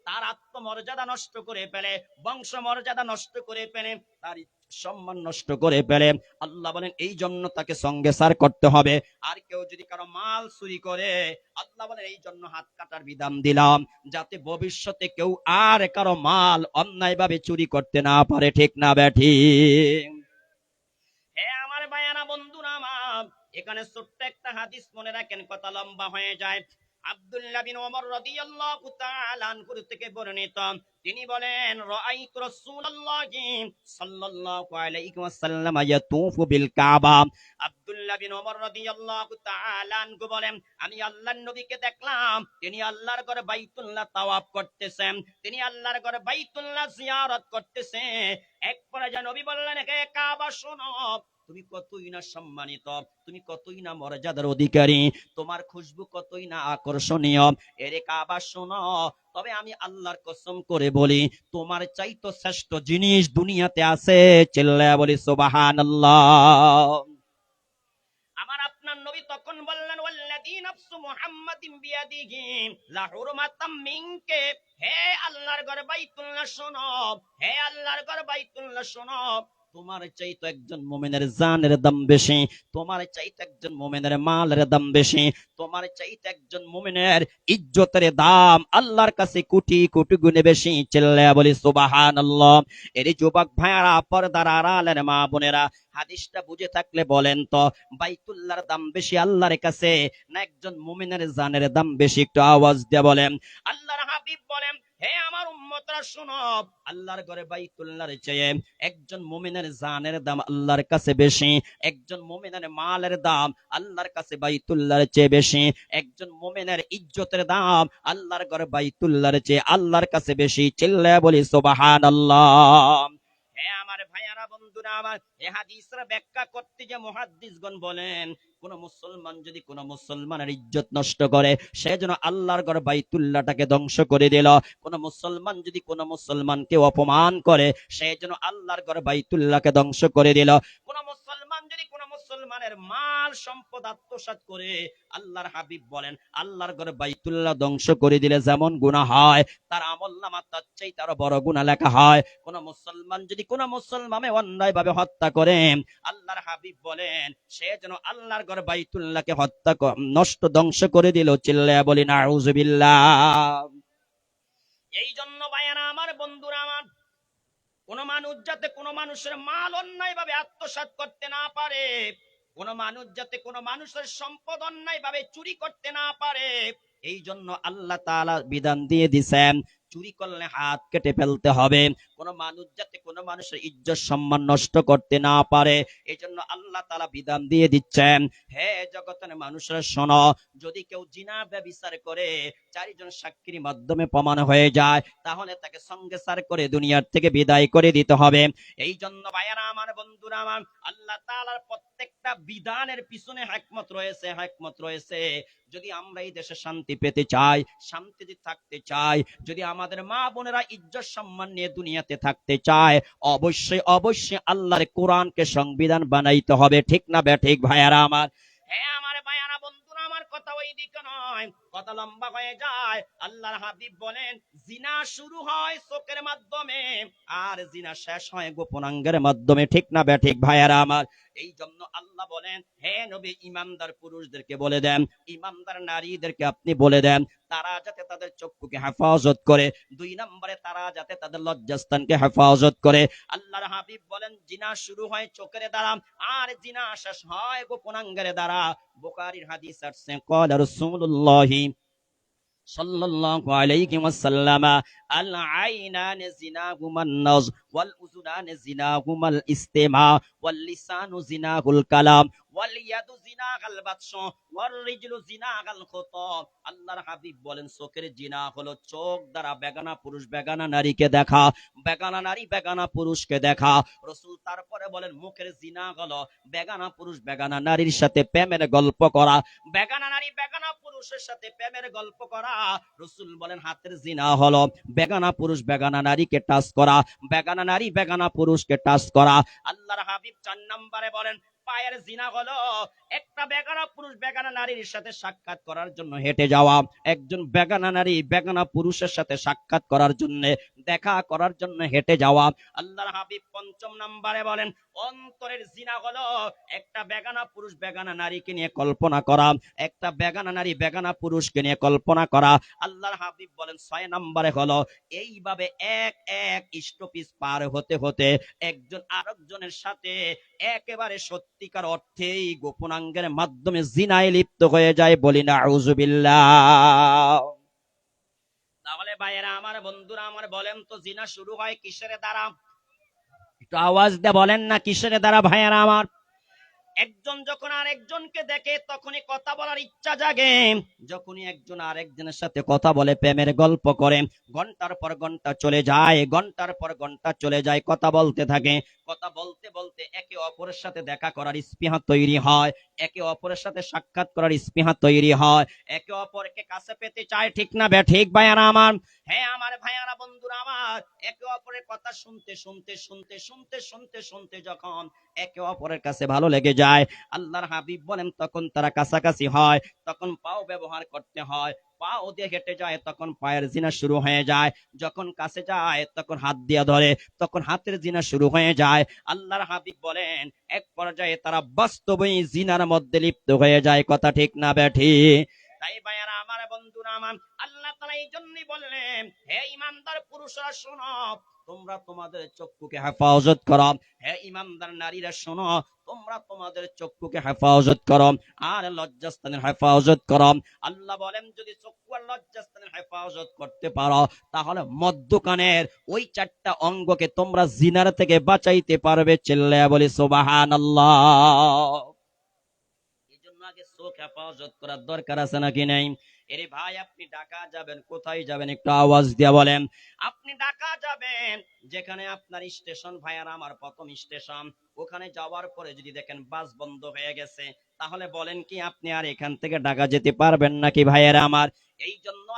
তার আত্মমর্যাদা নষ্ট করে ফেলে, বংশ মর্যাদা নষ্ট করে ফেলে, তার সম্মান নষ্ট করে ফেলে, আল্লাহ বলেন এই জন্য তাকে সঙ্গে সার করতে হবে। আর কেউ যদি কারো মাল চুরি করে, আল্লাহ বলেন এই জন্য হাত কাটার বিধান দিলাম, যাতে ভবিষ্যতে কেউ আর কারো মাল অন্যায় ভাবে চুরি করতে না পারে। ঠিক না ঠিক? হে আমার ভাইয়ারা, বন্ধুরা আমার, এখানে ছোট্ট একটা হাদিস মনে রাখেন, কথা লম্বা হয়ে যায়। আব্দুল্লাহ বিন ওমর রাদিয়াল্লাহু তাআলা আনহু থেকে বর্ণিত, তিনি বলেন, রাআইতু রাসূলুল্লাহি সাল্লাল্লাহু আলাইহি ওয়াসাল্লাম ইয়াতুফু বিল কাবা। আব্দুল্লাহ বিন ওমর রাদিয়াল্লাহু তাআলা আনহু বলেন, আমি আল্লাহর নবীকে দেখলাম, তিনি আল্লাহর ঘর বাইতুল্লাহ তাওয়াফ করতেছেন, তিনি আল্লাহর ঘর বাইতুল্লাহ জিয়ারত করতেছেন। এক পর্যায়ে নবী বললেন, হে কাবা শোনো, তুমি কতই না সম্মানিত, তুমি কতই না মর্যাদার অধিকারী, তোমার খুশবু কতই না আকর্ষণীয়। এরে কাবা শোনো, তবে আমি আল্লাহর কসম করে বলি, তোমার চাইতো শ্রেষ্ঠ জিনিস দুনিয়াতে আছে। চিল্লায়া বলি সুবহানাল্লাহ। আমার আপনার নবী তখন বললেন, ওয়াল্লাযী নাফসু মুহাম্মাদিন বিয়াদিহি লা হুরমাতাম মিনকে, হে আল্লাহর ঘর বাইতুল্লাহ শোনো, হে আল্লাহর ঘর বাইতুল্লাহ শোনো, তোমার চাইতো একজন মুমিনের জানের দাম বেশি, তোমার চাইতো একজন মুমিনের মালের দাম বেশি, তোমার চাইতো একজন মুমিনের ইজ্জতের দাম আল্লাহর কাছে কোটি কোটি গুণে বেশি। চিল্লায়া বলি সুবহানাল্লাহ। এর যুবক ভাইয়ারা, পর্দার আড়ালের মা বোনেরা, হাদিসটা বুঝে থাকলে বলেন তো, বাইতুল্লাহর দাম বেশি আল্লাহর কাছে না একজন মুমিনের জানের দাম বেশি? একটু আওয়াজ দিয়ে বলেন। আল্লাহর হাবিব বলেন, হে আমার উম্মতরা শোনো, আল্লাহর ঘরে বাইতুল্লাহর চেয়ে একজন মুমিনের জানের দাম আল্লাহর কাছে বেশি, একজন মুমিনের মালের দাম আল্লাহর কাছে বাইতুল্লাহর চেয়ে বেশি, একজন মুমিনের ইজ্জতের দাম আল্লাহর ঘরে বাইতুল্লাহর চেয়ে আল্লাহর কাছে বেশি। চিল্লায়া বলি সুবহানাল্লাহ। হে আমার ভাইয়ারা, বন্ধুরা আমার, এই হাদিসের ব্যাখ্যা করতে যে মুহাদ্দিসগণ বলেন, কোন মুসলমান যদি কোন মুসলমানের ইজ্জত নষ্ট করে, সে যেন আল্লাহর ঘর বাইতুল্লাহটাকে ধ্বংস করে দিল। কোন মুসলমান যদি কোন মুসলমানকে অপমান করে, সে যেন আল্লাহর ঘর বাইতুল্লাহকে ধ্বংস করে দিল। কোন মুসলমান যদি কোন মুসলমানের মাল সম্পদ আত্মসাৎ করে, আল্লাহর হাবিব বলেন, আল্লাহর ঘর বাইতুল্লাহ ধ্বংস করে দিলে যেমন গুনাহ হয়, তার আমলনামা তার চেয়ে তার বড় গুনাহ লেখা হয়। কোন মুসলমান যদি কোন মুসলমানে অন্যায় ভাবে হত্যা করে, আল্লাহর হাবিব বলেন, সে যেন আল্লাহর ঘর বাইতুল্লাহকে হত্যা নষ্ট ধ্বংস করে দিল। চিল্লায়া বলি নাউযুবিল্লাহ। এই জন্য ভাইয়ারা আমার, বন্ধুরা আমার, কোন মানুষ যাতে কোন মানুষের মাল অন্যায় ভাবে আত্মসাৎ করতে না পারে, কোন মানুষ যাতে কোন মানুষের সম্পদ অন্যায় ভাবে চুরি করতে না পারে, এই জন্য আল্লাহ তাআলা বিধান দিয়ে দিয়েছেন, চুরি করলে হাত কেটে ফেলতে হবে। কোন মানুষ যাতে কোন মানুষের ইজ্জত সম্মান নষ্ট করতে না পারে, এই জন্য আল্লাহ তাআলা বিধান দিয়ে দিচ্ছেন। হে জগতের মানুষরা শোনো, যদি কেউ জিনা ব্যভিচার করে, চারজন সাক্ষীর মাধ্যমে প্রমাণ হয়ে যায়, তাহলে তাকে সঙ্গে সার করে দুনিয়ার থেকে বিদায় করে দিতে হবে। এই জন্য ভাইয়ারা আমার, বন্ধুরা আমার, আল্লাহ তাআলার প্রত্যেকটা বিধানের পিছনে হিকমত রয়েছে, হিকমত রয়েছে। যদি আমরা এই দেশে শান্তি পেতে চাই, শান্তিতে থাকতে চাই, যদি আমাদের মা বোনেরা ইজ্জত সম্মান নিয়ে দুনিয়াতে থাকতে চায়, অবশ্যই অবশ্যই আল্লাহর কোরআনকে সংবিধান বানাইতে হবে। ঠিক না ঠিক ভাইয়ারা আমার? হ্যাঁ আমার ভাইয়ারা, বন্ধুরা আমার, কথা ওই দিকে নয়, কথা লম্বা হয়ে যায়। আল্লাহর হাবিব বলেন জিনা শুরু হয় চোখের মাধ্যমে আর জিনা শেষ হয় গোপনাঙ্গের মাধ্যমে। ঠিক না বেঠিক ভাইয়ারা আমার? এই জন্য আল্লাহ বলেন, হে নবী ইমানদার পুরুষদেরকে বলে দেন, ইমানদার নারীদেরকে আপনি বলে দেন, তারা যাতে তাদের চক্ষুকে হেফাজত করে। 2 নম্বরে তারা যাতে তাদের লজ্জাস্থানকে হেফাজত করে। আল্লাহর হাবিব বলেন জিনা শুরু হয় চোখের দ্বারা আর জিনা শেষ হয় গোপনাঙ্গের দ্বারা। বুখারীর হাদিস আছে, ক্বালা রাসূলুল্লাহি সাল্লাল্লাহু আলাইহি ওয়াসাল্লাম, আল আইনানি জিনাহুমান নাজ ওয়াল উযুনানি জিনাহুমাল ইস্তিমা ওয়াল লিসানু জিনাহুল কালাম ওয়াল ইয়াদু জিনাহাল বাতশ ওয়াল রিজলু জিনাহাল খুতা। আল্লাহর হাবিব বলেন চোখের জিনা হলো চোখ দ্বারা বেগানা পুরুষ বেগানা নারীকে দেখা, বেগানা নারী বেগানা পুরুষকে দেখা। রাসূল তারপরে বলেন মুখের জিনা হলো বেগানা পুরুষ বেগানা নারীর সাথে প্রেমের গল্প করা, বেগানা নারী বেগানা পুরুষের সাথে প্রেমের গল্প করা। রাসূল বলেন হাতের জিনা হলো বেগানা পুরুষ বেগানা নারীকে টাচ করা, বেগানা নারী বেগানা পুরুষকে টাচ করা। আল্লাহর হাবিব 4 নম্বরে বলেন পায়ের জিনা হলো একটা বেগানা পুরুষ বেগানা নারীর সাথে সাক্ষাৎ করার জন্য হেঁটে যাওয়া, একজন বেগানা নারী বেগানা পুরুষের সাথে সাক্ষাৎ করার জন্য দেখা করার জন্য হেঁটে যাওয়া। আল্লাহর হাবিব 5 নম্বরে বলেন অন্তরের জিনা হলো একটা বেগানা পুরুষ বেগানা নারীকে নিয়ে কল্পনা করা, একটা বেগানা নারী বেগানা পুরুষকে নিয়ে কল্পনা করা। আল্লাহর হাবিব বলেন 6 নম্বরে হলো এইভাবে এক এক স্টপিস পার হতে হতে একজন আরেকজনের সাথে একেবারে সত্যিকার অর্থেই গোপনাঙ্গের মাধ্যমে জিনায় লিপ্ত হয়ে যায়। বলি না আউযুবিল্লাহ। তাহলে ভাইয়েরা আমার, বন্ধুরা আমার, বলেন তো জিনা শুরু হয় কিসের দ্বারা? একটু আওয়াজ দিয়ে বলেন না কিসের দ্বারা ভাইয়েরা আমার? একজন যখন আরেকজনকে দেখে তখনই কথা বলার ইচ্ছা জাগে, যখনই একজন আরেকজনের সাথে কথা বলে প্রেমের গল্প করে, ঘন্টার পর ঘন্টা চলে যায়, ঘন্টার পর ঘন্টা চলে যায়, কথা বলতে থাকে, কথা বলতে বলতে একে অপরের সাথে দেখা করার স্পৃহা তৈরি হয়, একে অপরের সাথে সাক্ষাৎ করার স্পৃহা তৈরি হয়, একে অপরকে কাছে পেতে চায়। ঠিক না ঠিক ভাইয়ারা আমার? হ্যাঁ আমার ভাইয়ারা, বন্ধুরা আমার, একে অপরের কথা শুনতে শুনতে শুনতে শুনতে শুনতে শুনতে যখন একে অপরের কাছে ভালো লেগে যায়, আল্লাহর হাবিব বলেন তখন তারা কাছাকাছি হয়, তখন পাও ব্যবহার করতে হয়, পাও দিয়ে হেঁটে যায় তখন পায়ের জিনা শুরু হয়ে যায়, যখন কাছে যায় তখন হাত দিয়ে ধরে তখন হাতের জিনা শুরু হয়ে যায়। আল্লাহর হাবিব বলেন এক পর্যায়ে তারা বাস্তবেই জিনার মধ্যে লিপ্ত হয়ে যায়। কথা ঠিক না বেঠিক? তাই ভাইয়ারা আমার, বন্ধুরা আমার, আল্লাহ তাআলা এই জন্যই বললেন হে ঈমানদার পুরুষরা শোনো, তোমরা তোমাদের চক্ষুকে হেফাজত করো, হে ঈমানদার নারীরা শোনো, তোমরা তোমাদের চক্ষুকে হেফাজত করো আর লজ্জাস্থানের হেফাজত করো। আল্লাহ বলেন যদি চক্ষু আর লজ্জাস্থানের হেফাজত করতে পারো তাহলে মধ্যকানের ওই 4টা অঙ্গকে তোমরা জিনার থেকে বাঁচাইতে পারবে। চিল্লায়া বলি সুবহানাল্লাহ। এই জন্য আগে চোখ হেফাজত করার দরকার আছে নাকি নাই? এরে ভাই আপনি ঢাকা যাবেন, কোথায় যাবেন একটু আওয়াজ দিয়া বলেন? আপনি ঢাকা যাবেন, যেখানে আপনার স্টেশন ভাইয়ার আমার প্রথম স্টেশন, ওখানে যাওয়ার পরে যদি দেখেন বাস বন্ধ হয়ে গেছে, তাহলে বলেন কি আপনি আর এখান থেকে ঢাকা যেতে পারবেন নাকি ভাইয়ারা আমার? এই জন্য